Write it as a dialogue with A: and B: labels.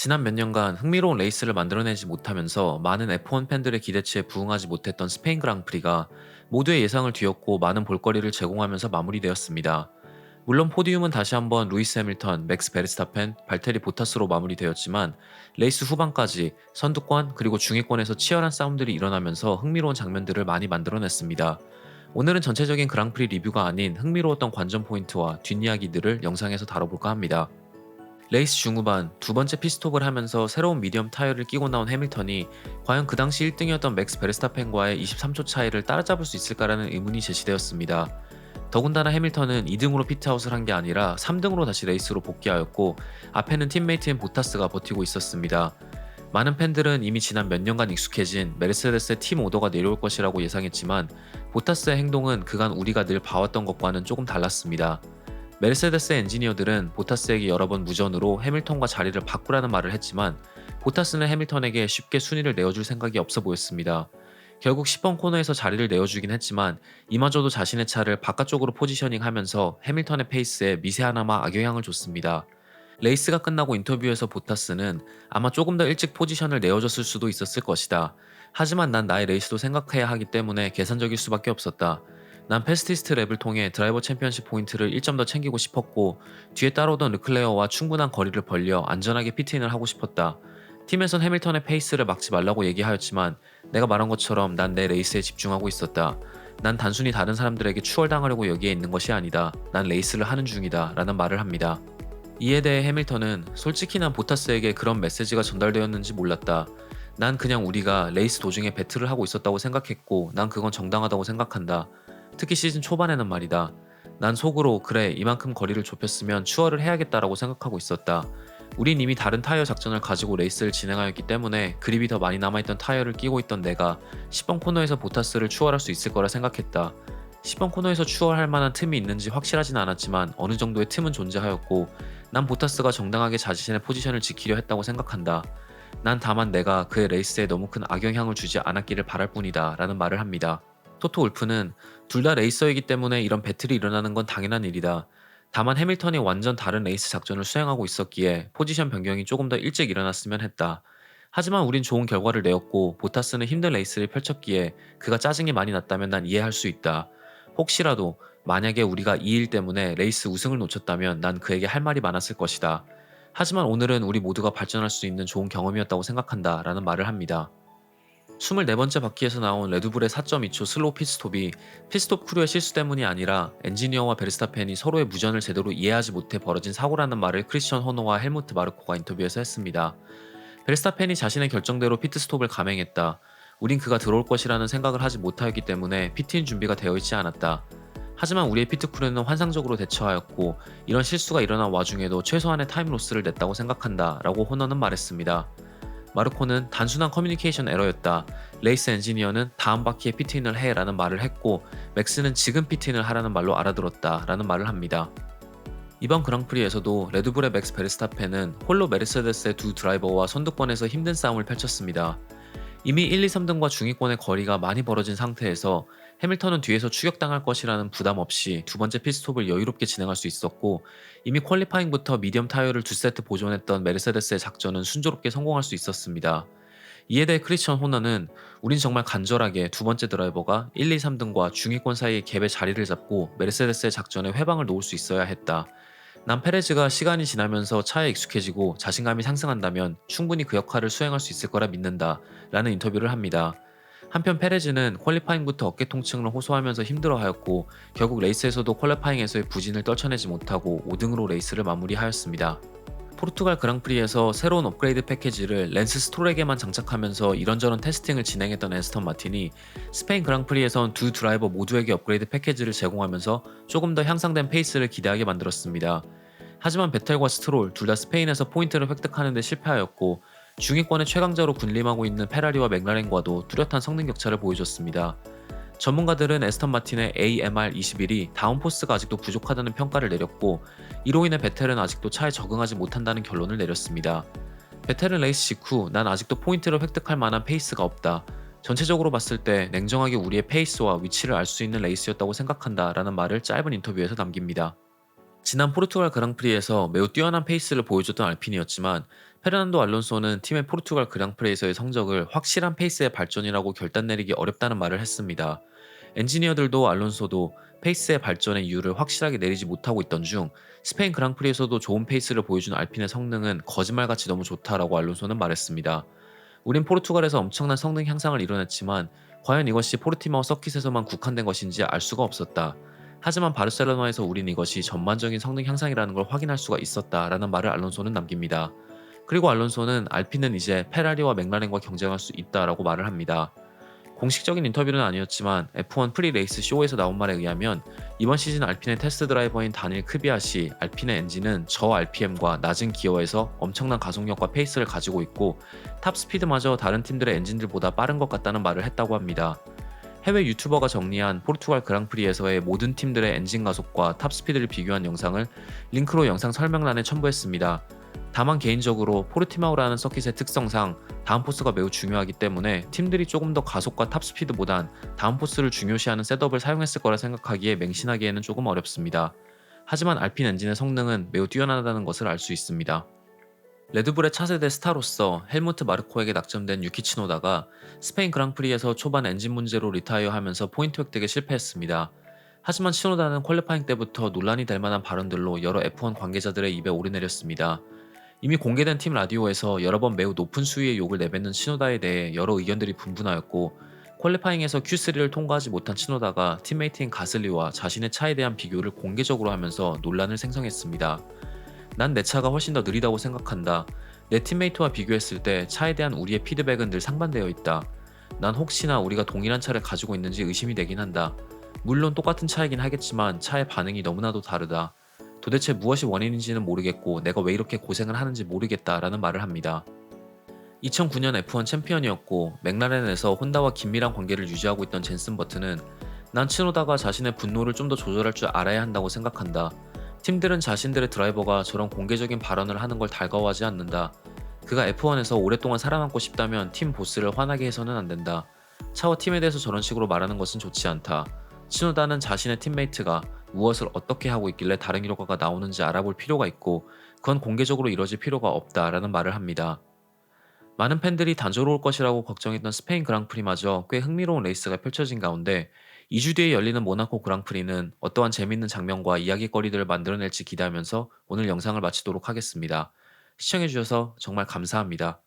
A: 지난 몇 년간 흥미로운 레이스를 만들어내지 못하면서 많은 F1 팬들의 기대치에 부응하지 못했던 스페인 그랑프리가 모두의 예상을 뒤엎고 많은 볼거리를 제공하면서 마무리되었습니다. 물론 포디움은 다시 한번 루이스 해밀턴, 맥스 베르스타펜, 발테리 보타스로 마무리되었지만 레이스 후반까지 선두권 그리고 중위권에서 치열한 싸움들이 일어나면서 흥미로운 장면들을 많이 만들어냈습니다. 오늘은 전체적인 그랑프리 리뷰가 아닌 흥미로웠던 관전 포인트와 뒷이야기들을 영상에서 다뤄볼까 합니다. 레이스 중후반 두 번째 피스톱을 하면서 새로운 미디엄 타이어를 끼고 나온 해밀턴이 과연 그 당시 1등이었던 맥스 베르스타펜과의 23초 차이를 따라잡을 수 있을까라는 의문이 제시되었습니다. 더군다나 해밀턴은 2등으로 피트아웃을 한 게 아니라 3등으로 다시 레이스로 복귀하였고 앞에는 팀메이트인 보타스가 버티고 있었습니다. 많은 팬들은 이미 지난 몇 년간 익숙해진 메르세데스의 팀 오더가 내려올 것이라고 예상했지만 보타스의 행동은 그간 우리가 늘 봐왔던 것과는 조금 달랐습니다. 메르세데스 엔지니어들은 보타스에게 여러 번 무전으로 해밀턴과 자리를 바꾸라는 말을 했지만 보타스는 해밀턴에게 쉽게 순위를 내어줄 생각이 없어 보였습니다. 결국 10번 코너에서 자리를 내어주긴 했지만 이마저도 자신의 차를 바깥쪽으로 포지셔닝하면서 해밀턴의 페이스에 미세하나마 악영향을 줬습니다. 레이스가 끝나고 인터뷰에서 보타스는 아마 조금 더 일찍 포지션을 내어줬을 수도 있었을 것이다. 하지만 난 나의 레이스도 생각해야 하기 때문에 계산적일 수밖에 없었다. 난 패스티스트 랩을 통해 드라이버 챔피언십 포인트를 1점 더 챙기고 싶었고 뒤에 따라오던 르클레어와 충분한 거리를 벌려 안전하게 피트인을 하고 싶었다. 팀에선 해밀턴의 페이스를 막지 말라고 얘기하였지만 내가 말한 것처럼 난 내 레이스에 집중하고 있었다. 난 단순히 다른 사람들에게 추월당하려고 여기에 있는 것이 아니다. 난 레이스를 하는 중이다. 라는 말을 합니다. 이에 대해 해밀턴은 솔직히 난 보타스에게 그런 메시지가 전달되었는지 몰랐다. 난 그냥 우리가 레이스 도중에 배틀을 하고 있었다고 생각했고 난 그건 정당하다고 생각한다. 특히 시즌 초반에는 말이다. 난 속으로 그래 이만큼 거리를 좁혔으면 추월을 해야겠다라고 생각하고 있었다. 우린 이미 다른 타이어 작전을 가지고 레이스를 진행하였기 때문에 그립이 더 많이 남아있던 타이어를 끼고 있던 내가 10번 코너에서 보타스를 추월할 수 있을 거라 생각했다. 10번 코너에서 추월할 만한 틈이 있는지 확실하진 않았지만 어느 정도의 틈은 존재하였고 난 보타스가 정당하게 자신의 포지션을 지키려 했다고 생각한다. 난 다만 내가 그의 레이스에 너무 큰 악영향을 주지 않았기를 바랄 뿐이다 라는 말을 합니다. 토토 울프는 둘 다 레이서이기 때문에 이런 배틀이 일어나는 건 당연한 일이다. 다만 해밀턴이 완전 다른 레이스 작전을 수행하고 있었기에 포지션 변경이 조금 더 일찍 일어났으면 했다. 하지만 우린 좋은 결과를 내었고 보타스는 힘든 레이스를 펼쳤기에 그가 짜증이 많이 났다면 난 이해할 수 있다. 혹시라도 만약에 우리가 이 일 때문에 레이스 우승을 놓쳤다면 난 그에게 할 말이 많았을 것이다. 하지만 오늘은 우리 모두가 발전할 수 있는 좋은 경험이었다고 생각한다 라는 말을 합니다. 24번째 바퀴에서 나온 레드불의 4.2초 슬로우 핏스톱이 핏스톱 크루의 실수 때문이 아니라 엔지니어와 베르스타펜이 서로의 무전을 제대로 이해하지 못해 벌어진 사고라는 말을 크리스천 호너와 헬무트 마르코가 인터뷰에서 했습니다. 베르스타펜이 자신의 결정대로 피트스톱을 감행했다. 우린 그가 들어올 것이라는 생각을 하지 못하였기 때문에 피트인 준비가 되어 있지 않았다. 하지만 우리의 피트 크루는 환상적으로 대처하였고 이런 실수가 일어난 와중에도 최소한의 타임 로스를 냈다고 생각한다 라고 호너는 말했습니다. 마르코는 단순한 커뮤니케이션 에러였다. 레이스 엔지니어는 다음 바퀴에 피트인을 해 라는 말을 했고 맥스는 지금 피트인을 하라는 말로 알아들었다 라는 말을 합니다. 이번 그랑프리에서도 레드불의 맥스 베르스타펜은 홀로 메르세데스의 두 드라이버와 선두권에서 힘든 싸움을 펼쳤습니다. 이미 1, 2, 3등과 중위권의 거리가 많이 벌어진 상태에서 해밀턴은 뒤에서 추격당할 것이라는 부담 없이 두 번째 pit스톱을 여유롭게 진행할 수 있었고 이미 퀄리파잉부터 미디엄 타이어를 두 세트 보존했던 메르세데스의 작전은 순조롭게 성공할 수 있었습니다. 이에 대해 크리스천 호너는 우린 정말 간절하게 두 번째 드라이버가 1, 2, 3등과 중위권 사이의 갭의 자리를 잡고 메르세데스의 작전에 회방을 놓을 수 있어야 했다. 난 페레즈가 시간이 지나면서 차에 익숙해지고 자신감이 상승한다면 충분히 그 역할을 수행할 수 있을 거라 믿는다 라는 인터뷰를 합니다. 한편 페레즈는 퀄리파잉부터 어깨 통증을 호소하면서 힘들어하였고 결국 레이스에서도 퀄리파잉에서의 부진을 떨쳐내지 못하고 5등으로 레이스를 마무리하였습니다. 포르투갈 그랑프리에서 새로운 업그레이드 패키지를 랜스 스트롤에게만 장착하면서 이런저런 테스팅을 진행했던 에스턴 마틴이 스페인 그랑프리에선 두 드라이버 모두에게 업그레이드 패키지를 제공하면서 조금 더 향상된 페이스를 기대하게 만들었습니다. 하지만 베텔과 스트롤 둘 다 스페인에서 포인트를 획득하는 데 실패하였고 중위권의 최강자로 군림하고 있는 페라리와 맥라렌과도 뚜렷한 성능 격차를 보여줬습니다. 전문가들은 에스턴 마틴의 AMR21이 다운포스가 아직도 부족하다는 평가를 내렸고 이로 인해 베텔은 아직도 차에 적응하지 못한다는 결론을 내렸습니다. 베텔은 레이스 직후 난 아직도 포인트를 획득할 만한 페이스가 없다. 전체적으로 봤을 때 냉정하게 우리의 페이스와 위치를 알 수 있는 레이스였다고 생각한다 라는 말을 짧은 인터뷰에서 남깁니다. 지난 포르투갈 그랑프리에서 매우 뛰어난 페이스를 보여줬던 알핀이었지만 페르난도 알론소는 팀의 포르투갈 그랑프리에서의 성적을 확실한 페이스의 발전이라고 결단 내리기 어렵다는 말을 했습니다. 엔지니어들도 알론소도 페이스의 발전의 이유를 확실하게 내리지 못하고 있던 중 스페인 그랑프리에서도 좋은 페이스를 보여준 알핀의 성능은 거짓말같이 너무 좋다라고 알론소는 말했습니다. 우린 포르투갈에서 엄청난 성능 향상을 이뤄냈지만 과연 이것이 포르티마오 서킷에서만 국한된 것인지 알 수가 없었다. 하지만 바르셀로나에서 우린 이것이 전반적인 성능 향상이라는 걸 확인할 수가 있었다라는 말을 알론소는 남깁니다. 그리고 알론소는 알핀은 이제 페라리와 맥라렌과 경쟁할 수 있다라고 말을 합니다. 공식적인 인터뷰는 아니었지만 F1 프리 레이스 쇼에서 나온 말에 의하면 이번 시즌 알핀의 테스트 드라이버인 다닐 크비앗이 알핀의 엔진은 저 RPM과 낮은 기어에서 엄청난 가속력과 페이스를 가지고 있고 탑 스피드마저 다른 팀들의 엔진들보다 빠른 것 같다는 말을 했다고 합니다. 해외 유튜버가 정리한 포르투갈 그랑프리에서의 모든 팀들의 엔진 가속과 탑 스피드를 비교한 영상을 링크로 영상 설명란에 첨부했습니다. 다만 개인적으로 포르티마오라는 서킷의 특성상 다운포스가 매우 중요하기 때문에 팀들이 조금 더 가속과 탑스피드보단 다운포스를 중요시하는 셋업을 사용했을 거라 생각하기에 맹신하기에는 조금 어렵습니다. 하지만 알핀 엔진의 성능은 매우 뛰어나다는 것을 알 수 있습니다. 레드불의 차세대 스타로서 헬무트 마르코에게 낙점된 유키 치노다가 스페인 그랑프리에서 초반 엔진 문제로 리타이어하면서 포인트 획득에 실패했습니다. 하지만 치노다는 퀄리파잉 때부터 논란이 될 만한 발언들로 여러 F1 관계자들의 입에 오르내렸습니다. 이미 공개된 팀 라디오에서 여러 번 매우 높은 수위의 욕을 내뱉는 치노다에 대해 여러 의견들이 분분하였고 퀄리파잉에서 Q3를 통과하지 못한 치노다가 팀메이트인 가슬리와 자신의 차에 대한 비교를 공개적으로 하면서 논란을 생성했습니다. 난 내 차가 훨씬 더 느리다고 생각한다. 내 팀메이트와 비교했을 때 차에 대한 우리의 피드백은 늘 상반되어 있다. 난 혹시나 우리가 동일한 차를 가지고 있는지 의심이 되긴 한다. 물론 똑같은 차이긴 하겠지만 차의 반응이 너무나도 다르다. 도대체 무엇이 원인인지는 모르겠고 내가 왜 이렇게 고생을 하는지 모르겠다라는 말을 합니다. 2009년 F1 챔피언이었고 맥라렌에서 혼다와 긴밀한 관계를 유지하고 있던 젠슨 버튼은 난 치노다가 자신의 분노를 좀 더 조절할 줄 알아야 한다고 생각한다. 팀들은 자신들의 드라이버가 저런 공개적인 발언을 하는 걸 달가워하지 않는다. 그가 F1에서 오랫동안 살아남고 싶다면 팀 보스를 화나게 해서는 안 된다. 차와 팀에 대해서 저런 식으로 말하는 것은 좋지 않다. 치노다는 자신의 팀메이트가 무엇을 어떻게 하고 있길래 다른 결과가 나오는지 알아볼 필요가 있고 그건 공개적으로 이뤄질 필요가 없다라는 말을 합니다. 많은 팬들이 단조로울 것이라고 걱정했던 스페인 그랑프리마저 꽤 흥미로운 레이스가 펼쳐진 가운데 2주 뒤에 열리는 모나코 그랑프리는 어떠한 재밌는 장면과 이야기거리들을 만들어낼지 기대하면서 오늘 영상을 마치도록 하겠습니다. 시청해주셔서 정말 감사합니다.